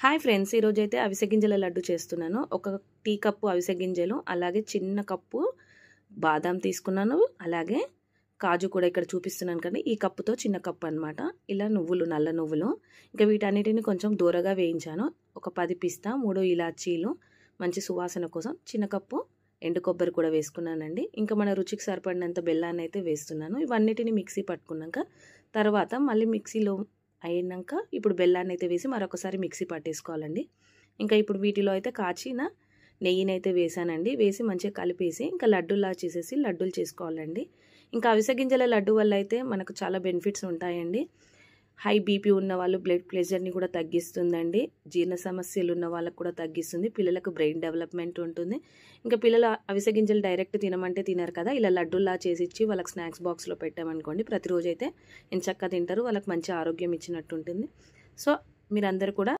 Hi friends, ఈరోజైతే అవిసె గింజల లడ్డు చేస్తున్నాను. ఒక టీ కప్పు అవిసె గింజలు, అలాగే చిన్న కప్పు బాదాం తీసుకున్నాను. అలాగే కాజు కూడా ఇక్కడ చూపిస్తున్నాను కానీ ఈ కప్పుతో చిన్న కప్పు అనమాట. ఇలా నువ్వులు, నల్ల నువ్వులు, ఇంకా వీటన్నిటిని కొంచెం దూరగా వేయించాను. ఒక 10 పిస్తా, 3 ఇలాచీలు మంచి సువాసన కోసం. చిన్న కప్పు ఎండు కొబ్బరి కూడా వేసుకున్నానండి. ఇంకా మన రుచికి సరిపడినంత బెల్లాన్ని అయితే వేస్తున్నాను. ఇవన్నిటిని మిక్సీ పట్టుకున్నాక తర్వాత మళ్ళీ మిక్సీలో అయినాక ఇప్పుడు బెల్లాన్ని అయితే వేసి మరొకసారి మిక్సీ పట్టేసుకోవాలండి. ఇంకా ఇప్పుడు వీటిలో అయితే కాచిన నెయ్యిని అయితే వేసానండి. వేసి మంచిగా కలిపేసి ఇంకా లడ్డూలా చేసేసి లడ్డూలు చేసుకోవాలండి. ఇంకా అవిసె గింజల లడ్డు వల్ల అయితే మనకు చాలా బెనిఫిట్స్ ఉంటాయండి. హై బీపీ ఉన్న వాళ్ళు బ్లడ్ ప్రెషర్ని కూడా తగ్గిస్తుందండి. జీర్ణ సమస్యలు ఉన్న వాళ్ళకు కూడా తగ్గిస్తుంది. పిల్లలకు బ్రెయిన్ డెవలప్మెంట్ ఉంటుంది. ఇంకా పిల్లలు అవిసె గింజలు డైరెక్ట్ తినమంటే తినరు కదా, ఇలా లడ్డూలా చేసి ఇచ్చి వాళ్ళకి స్నాక్స్ బాక్స్లో పెట్టామనుకోండి, ప్రతిరోజు అయితే ఎంచక్కా తింటారు. వాళ్ళకి మంచి ఆరోగ్యం ఇచ్చినట్టు ఉంటుంది. సో మీరందరూ కూడా